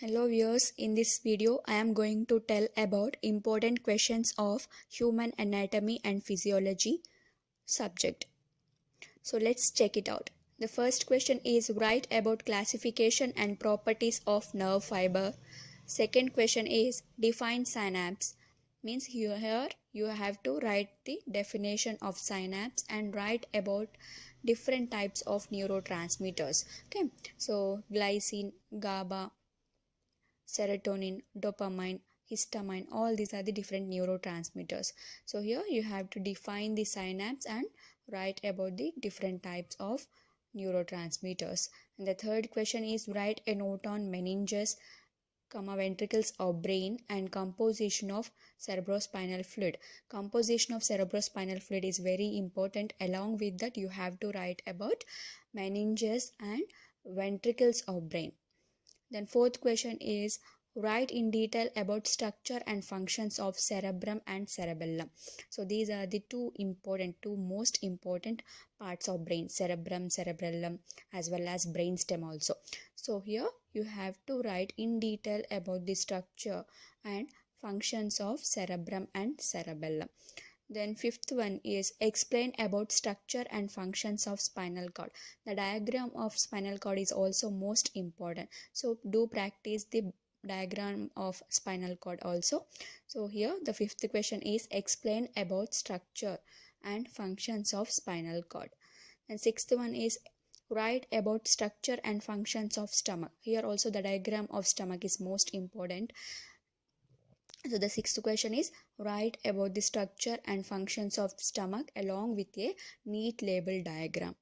Hello viewers, in this video I am going to tell about important questions of Human Anatomy and Physiology subject. So let's check it out. The first question is write about classification and properties of nerve fiber. Second question is define synapse. Means here you have to write the definition of synapse and write about different types of neurotransmitters. Okay, so glycine, GABA, serotonin, dopamine, histamine, all these are the different neurotransmitters. So here you have to define the synapse and write about the different types of neurotransmitters. And the third question is write a note on meninges, ventricles of brain and composition of cerebrospinal fluid. Composition of cerebrospinal fluid is very important. Along with that you have to write about meninges and ventricles of brain. Then fourth question is write in detail about structure and functions of cerebrum and cerebellum. So these are the two most important parts of brain, cerebrum, cerebellum, as well as brainstem also. So here you have to write in detail about the structure and functions of cerebrum and cerebellum. Then fifth one is explain about structure and functions of spinal cord. The diagram of spinal cord is also most important. So do practice the diagram of spinal cord also. So here the fifth question is explain about structure and functions of spinal cord. And sixth one is write about structure and functions of stomach. Here also the diagram of stomach is most important. So the sixth question is write about the structure and functions of stomach along with a neat label diagram.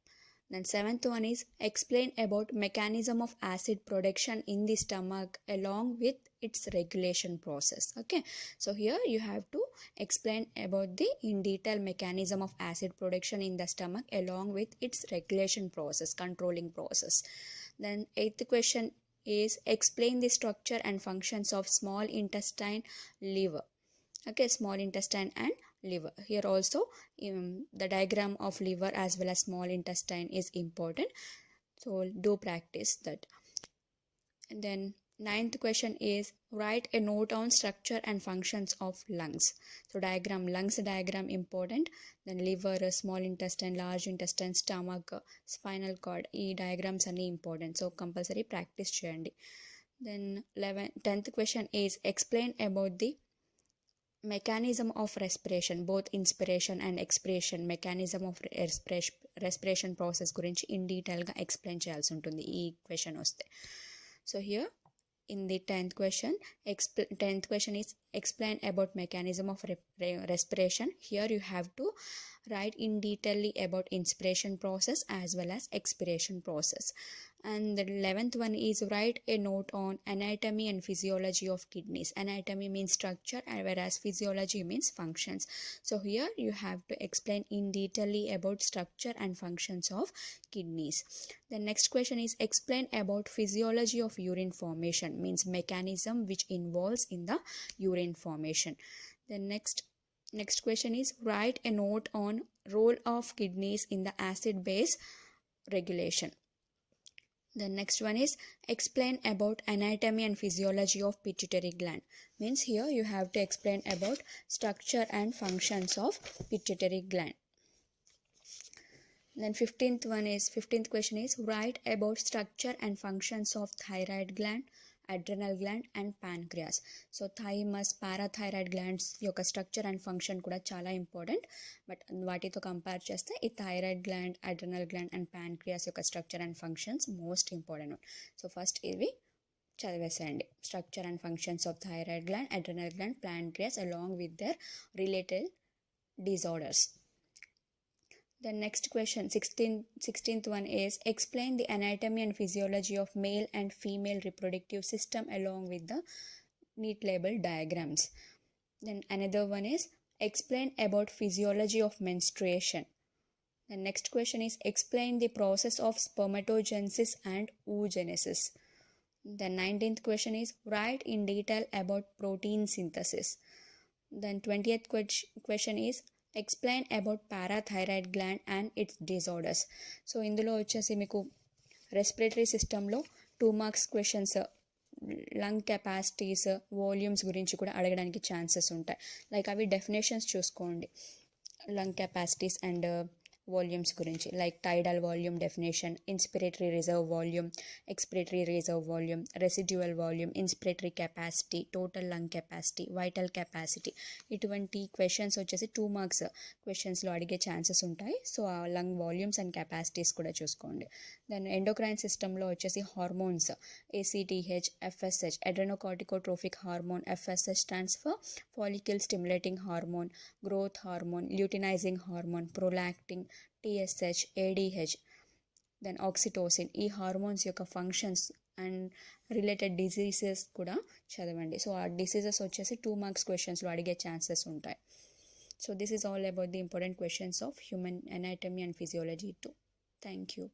Then seventh one is explain about mechanism of acid production in the stomach along with its regulation process. Okay, so here you have to explain about the in detail mechanism of acid production in the stomach along with its regulation process, controlling process. Then eighth question is explain the structure and functions of small intestine, liver. Okay, small intestine and liver. Here also the diagram of liver as well as small intestine is important. So do practice that. And then ninth question is write a note on structure and functions of lungs. So lungs diagram important. Then liver, small intestine, large intestine, stomach, spinal cord, ఈ diagrams అన్ని important. So compulsory practice చేయండి. Then 10th question is explain about the mechanism of respiration, both inspiration and expiration. Mechanism of respiration process గురించి in detail గా explain చేయాల్సి ఉంటుంది ఈ question వస్తే. So here in the 10th question is explain about mechanism of respiration. Here you have to write in detail about inspiration process as well as expiration process. And the 11th one is write a note on anatomy and physiology of kidneys. Anatomy means structure whereas physiology means functions. So here you have to explain in detail about structure and functions of kidneys. The next question is explain about physiology of urine formation, means mechanism which involves in the urine formation. The next question is write a note on role of kidneys in the acid base regulation. The next one is explain about anatomy and physiology of pituitary gland. Means here you have to explain about structure and functions of pituitary gland. Then 15th question is write about structure and functions of thyroid gland, adrenal gland and pancreas. So thymus, parathyroid glands యొక్క structure and function కూడా చాలా important. But వాటితో compare చేస్తే ఈ thyroid gland, adrenal gland and pancreas యొక్క structure and functions most important. So first ఇవి చదివేసేయండి. Structure and functions of thyroid gland, adrenal gland, pancreas along with their related disorders. The next question, 16th one is explain the anatomy and physiology of male and female reproductive system along with the neat label diagrams. Then another one is explain about physiology of menstruation. The next question is explain the process of spermatogenesis and oogenesis. The 19th question is write in detail about protein synthesis. Then 20th question is explain about parathyroid gland and its disorders. So ఇందులో వచ్చేసి మీకు respiratory సిస్టంలో 2 marks questions lung capacities, volumes గురించి కూడా అడగడానికి chances ఉంటాయి. Like అవి definitions చూసుకోండి లంగ్ కెపాసిటీస్ అండ్ వాల్యూమ్స్ గురించి. Like టైడల్ volume definition, inspiratory reserve volume, expiratory reserve volume, residual volume, inspiratory capacity, total lung capacity, vital capacity. ఇటువంటి questions వచ్చేసి 2 marks క్వశ్చన్స్లో అడిగే ఛాన్సెస్ ఉంటాయి. సో ఆ లంగ్ వాల్యూమ్స్ అండ్ కెపాసిటీస్ కూడా చూసుకోండి. Then endocrine సిస్టంలో వచ్చేసి hormones, ACTH, FSH, adrenocorticotrophic hormone. FSH stands for follicle stimulating hormone, growth hormone, luteinizing hormone, prolactin, TSH, ADH, then oxytocin. ఈ హార్మోన్స్ యొక్క ఫంక్షన్స్ అండ్ రిలేటెడ్ డిసీజెస్ కూడా చదవండి. So ఆ diseases వచ్చేసి 2 మార్క్స్ క్వశ్చన్స్లో అడిగే ఛాన్సెస్ ఉంటాయి. So this is all about the important questions of human anatomy and physiology too. Thank you.